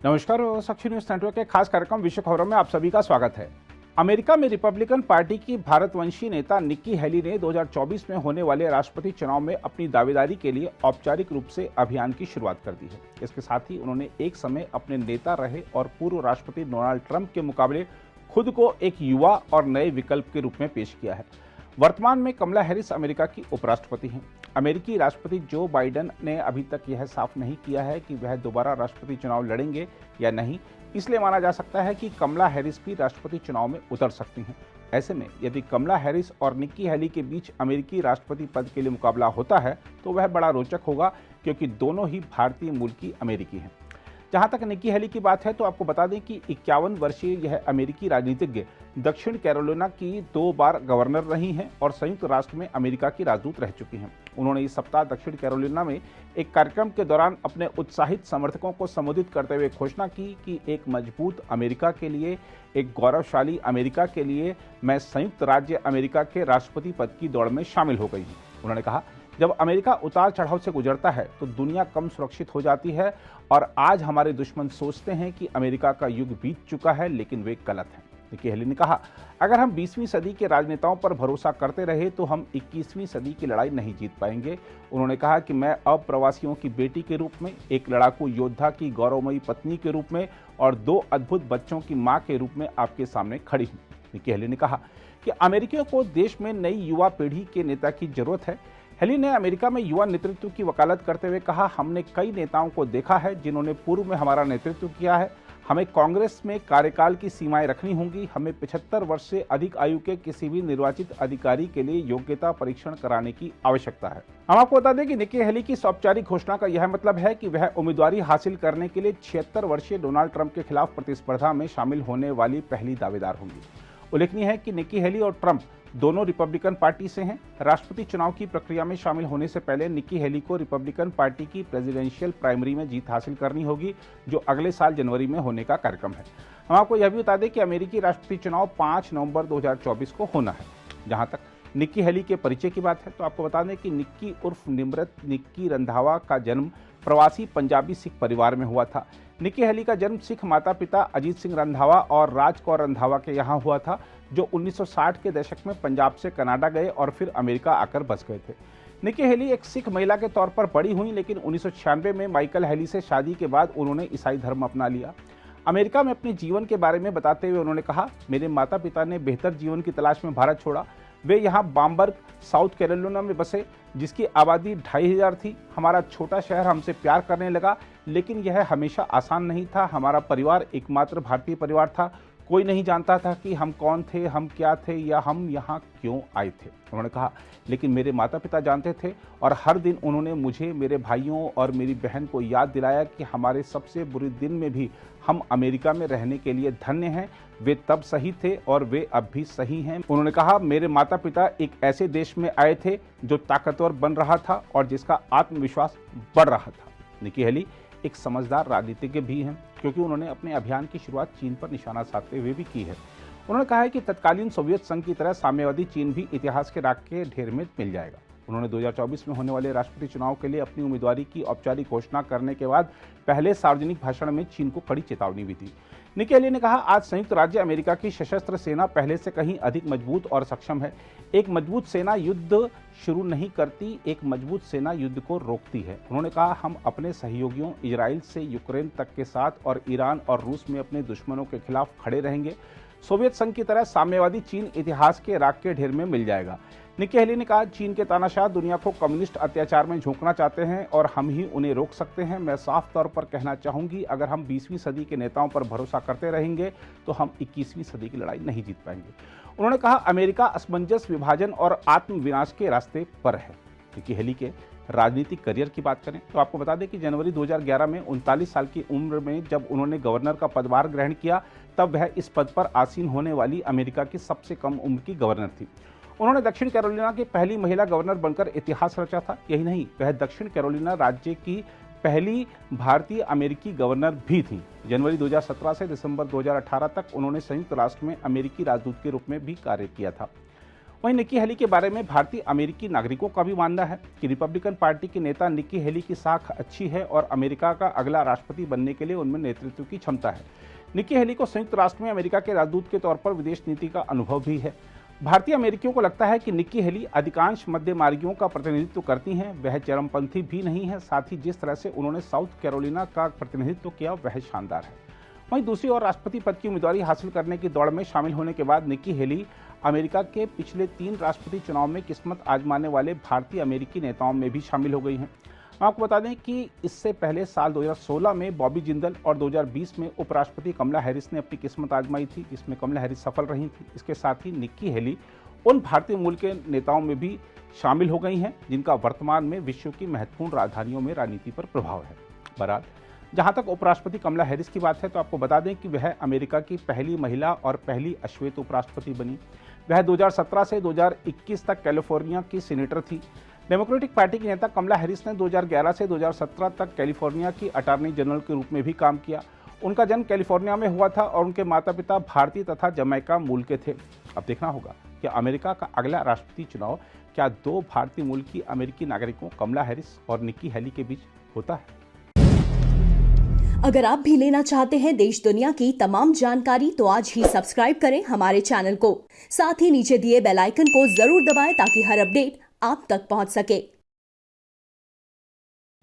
नमस्कार। साक्षी news network के खास कार्यक्रम विश्व खबरों में आप सभी का स्वागत है। अमेरिका में रिपब्लिकन पार्टी की भारतवंशी नेता निक्की हेली ने 2024 में होने वाले राष्ट्रपति चुनाव में अपनी दावेदारी के लिए औपचारिक रूप से अभियान की शुरुआत कर दी है। इसके साथ ही उन्होंने एक समय अपने नेता रहे और पूर्व राष्ट्रपति डोनाल्ड ट्रंप के मुकाबले खुद को एक युवा और नए विकल्प के रूप में पेश किया है। वर्तमान में कमला हैरिस अमेरिका की उपराष्ट्रपति हैं। अमेरिकी राष्ट्रपति जो बाइडेन ने अभी तक यह साफ नहीं किया है कि वह दोबारा राष्ट्रपति चुनाव लड़ेंगे या नहीं, इसलिए माना जा सकता है कि कमला हैरिस भी राष्ट्रपति चुनाव में उतर सकती हैं। ऐसे में यदि कमला हैरिस और निक्की हेली के बीच अमेरिकी राष्ट्रपति पद के लिए मुकाबला होता है तो वह बड़ा रोचक होगा, क्योंकि दोनों ही भारतीय मूल की अमेरिकी हैं। जहां तक निक्की हेली की बात है तो आपको बता दें कि 51 वर्षीय यह अमेरिकी राजनीतिज्ञ दक्षिण कैरोलिना की 2 बार गवर्नर रही हैं और संयुक्त राष्ट्र में अमेरिका की राजदूत रह चुकी हैं। उन्होंने इस सप्ताह दक्षिण कैरोलिना में एक कार्यक्रम के दौरान अपने उत्साहित समर्थकों को संबोधित करते हुए घोषणा की कि एक मजबूत अमेरिका के लिए, एक गौरवशाली अमेरिका के लिए मैं संयुक्त राज्य अमेरिका के राष्ट्रपति पद की दौड़ में शामिल हो गई हूँ। उन्होंने कहा, जब अमेरिका उतार चढ़ाव से गुजरता है तो दुनिया कम सुरक्षित हो जाती है और आज हमारे दुश्मन सोचते हैं कि अमेरिका का युग बीत चुका है, लेकिन वे गलत हैं। निक्की हेली ने कहा, अगर हम 20वीं सदी के राजनेताओं पर भरोसा करते रहे तो हम 21वीं सदी की लड़ाई नहीं जीत पाएंगे। उन्होंने कहा कि मैं अप्रवासियों की बेटी के रूप में, एक लड़ाकू योद्धा की गौरवमयी पत्नी के रूप में और 2 अद्भुत बच्चों की मां के रूप में आपके सामने खड़ी हूं। निक्की हेली ने कहा कि अमेरिकियों को देश में नई युवा पीढ़ी के नेता की जरूरत है। हेली ने अमेरिका में युवा नेतृत्व की वकालत करते हुए कहा, हमने कई नेताओं को देखा है जिन्होंने पूर्व में हमारा नेतृत्व किया है। हमें कांग्रेस में कार्यकाल की सीमाएं रखनी होंगी। हमें 75 वर्ष से अधिक आयु के किसी भी निर्वाचित अधिकारी के लिए योग्यता परीक्षण कराने की आवश्यकता है। हम आपको बता दें कि निक्की हेली की औपचारिक घोषणा का यह मतलब है कि वह उम्मीदवारी हासिल करने के लिए 76 वर्षीय डोनाल्ड ट्रंप के खिलाफ प्रतिस्पर्धा में शामिल होने वाली पहली दावेदार होंगी। उल्लेखनीय है कि निक्की हेली और ट्रंप दोनों रिपब्लिकन पार्टी से हैं। राष्ट्रपति चुनाव की प्रक्रिया में शामिल होने से पहले निक्की हेली को रिपब्लिकन पार्टी की प्रेसिडेंशियल प्राइमरी में जीत हासिल करनी होगी, जो अगले साल जनवरी में होने का कार्यक्रम है। हम आपको यह भी बता दें कि अमेरिकी राष्ट्रपति चुनाव 5 नवंबर 2024 को होना है। जहां तक निक्की हेली के परिचय की बात है तो आपको बता दें कि निक्की उर्फ निमृत निक्की रंधावा का जन्म प्रवासी पंजाबी सिख परिवार में हुआ था। निक्की हेली का जन्म सिख माता पिता अजीत सिंह रंधावा और राज कौर रंधावा के यहाँ हुआ था, जो 1960 के दशक में पंजाब से कनाडा गए और फिर अमेरिका आकर बस गए थे। निक्की हेली एक सिख महिला के तौर पर बड़ी हुई, लेकिन 1996 में माइकल हेली से शादी के बाद उन्होंने ईसाई धर्म अपना लिया। अमेरिका में अपने जीवन के बारे में बताते हुए उन्होंने कहा, मेरे माता पिता ने बेहतर जीवन की तलाश में भारत छोड़ा। वे यहाँ बाम्बर्ग साउथ कैरोलिना में बसे, जिसकी आबादी 2500 थी। हमारा छोटा शहर हमसे प्यार करने लगा, लेकिन यह हमेशा आसान नहीं था। हमारा परिवार एकमात्र भारतीय परिवार था। कोई नहीं जानता था कि हम कौन थे, हम क्या थे या हम यहाँ क्यों आए थे। उन्होंने कहा, लेकिन मेरे माता पिता जानते थे और हर दिन उन्होंने मुझे, मेरे भाइयों और मेरी बहन को याद दिलाया कि हमारे सबसे बुरे दिन में भी हम अमेरिका में रहने के लिए धन्य हैं। वे तब सही थे और वे अब भी सही हैं। उन्होंने कहा, मेरे माता पिता एक ऐसे देश में आए थे जो ताकतवर बन रहा था और जिसका आत्मविश्वास बढ़ रहा था। निक्की हेली एक समझदार राजनीतिज्ञ भी हैं, क्योंकि उन्होंने अपने अभियान की शुरुआत चीन पर निशाना साधते हुए भी की है। उन्होंने कहा है कि तत्कालीन सोवियत संघ की तरह साम्यवादी चीन भी इतिहास के राख के ढेर में मिल जाएगा। उन्होंने 2024 में होने वाले राष्ट्रपति चुनाव के लिए अपनी उम्मीदवारी की औपचारिक घोषणा करने के बाद पहले सार्वजनिक भाषण में चीन को कड़ी चेतावनी भी दी। निक्की हेली ने कहा, आज संयुक्त राज्य अमेरिका की सशस्त्र सेना पहले से कहीं अधिक मजबूत और सक्षम है। एक मजबूत सेना युद्ध शुरू नहीं करती, एक मजबूत सेना युद्ध को रोकती है। उन्होंने कहा, हम अपने सहयोगियों इजराइल से यूक्रेन तक के साथ और ईरान और रूस में अपने दुश्मनों के खिलाफ खड़े रहेंगे। सोवियत संघ की तरह साम्यवादी चीन इतिहास के राख के ढेर में मिल जाएगा। निक्की हेली ने कहा, चीन के तानाशाह दुनिया को कम्युनिस्ट अत्याचार में झोंकना चाहते हैं और हम ही उन्हें रोक सकते हैं। मैं साफ तौर पर कहना चाहूंगी, अगर हम 20वीं सदी के नेताओं पर भरोसा करते रहेंगे तो हम 21वीं सदी की लड़ाई नहीं जीत पाएंगे। उन्होंने कहा, अमेरिका असमंजस, विभाजन और आत्मविनाश के रास्ते पर है। निक्की हेली के राजनीतिक करियर की बात करें तो आपको बता दें कि जनवरी 2011 में 39 साल की उम्र में जब उन्होंने गवर्नर का पदभार ग्रहण किया, तब वह इस पद पर आसीन होने वाली अमेरिका की सबसे कम उम्र की गवर्नर थी। उन्होंने दक्षिण कैरोलिना की पहली महिला गवर्नर बनकर इतिहास रचा था। यही नहीं, वह दक्षिण कैरोलिना राज्य की पहली भारतीय अमेरिकी गवर्नर भी थी। जनवरी 2017 से दिसंबर 2018 तक उन्होंने संयुक्त राष्ट्र में अमेरिकी राजदूत के रूप में भी कार्य किया था। वहीं निक्की हेली के बारे में भारतीय अमेरिकी नागरिकों का भी मानना है कि रिपब्लिकन पार्टी के नेता निक्की हेली की साख अच्छी है और अमेरिका का अगला राष्ट्रपति बनने के लिए उनमें नेतृत्व की क्षमता है। निक्की हेली को संयुक्त राष्ट्र में अमेरिका के राजदूत के तौर पर विदेश नीति का अनुभव भी है। भारतीय अमेरिकियों को लगता है कि निक्की हेली अधिकांश मध्य मार्गियों का प्रतिनिधित्व करती हैं। वह चरमपंथी भी नहीं है, साथ ही जिस तरह से उन्होंने साउथ कैरोलिना का प्रतिनिधित्व किया वह शानदार है। वहीं दूसरी ओर राष्ट्रपति पद की उम्मीदवारी हासिल करने की दौड़ में शामिल होने के बाद निक्की हेली अमेरिका के पिछले 3 राष्ट्रपति चुनाव में किस्मत आजमाने वाले भारतीय अमेरिकी नेताओं में भी शामिल हो गई हैं। आपको बता दें कि इससे पहले साल 2016 में बॉबी जिंदल और 2020 में उपराष्ट्रपति कमला हैरिस ने अपनी किस्मत आजमाई थी, जिसमें कमला हैरिस सफल रही थी। इसके साथ ही निक्की हेली उन भारतीय मूल के नेताओं में भी शामिल हो गई हैं जिनका वर्तमान में विश्व की महत्वपूर्ण राजधानियों में राजनीति पर प्रभाव है। बहरहाल, जहां तक उपराष्ट्रपति कमला हैरिस की बात है तो आपको बता दें कि वह अमेरिका की पहली महिला और पहली अश्वेत उपराष्ट्रपति बनी। वह 2017 से 2021 तक कैलिफोर्निया की सीनेटर थी। डेमोक्रेटिक पार्टी की नेता कमला हैरिस ने 2011 से 2017 तक कैलिफोर्निया की अटॉर्नी जनरल के रूप में भी काम किया। उनका जन्म कैलिफोर्निया में हुआ था और उनके माता पिता भारतीय तथा जमैका मूल के थे। अब देखना होगा कि अमेरिका का अगला राष्ट्रपति चुनाव क्या 2 भारतीय मूल की अमेरिकी नागरिकों कमला हैरिस और निक्की हेली के बीच होता है। अगर आप भी लेना चाहते हैं देश दुनिया की तमाम जानकारी तो आज ही सब्सक्राइब करें हमारे चैनल को। साथ ही नीचे दिए बेल आइकन को जरूर दबाएं ताकि हर अपडेट आप तक पहुंच सके।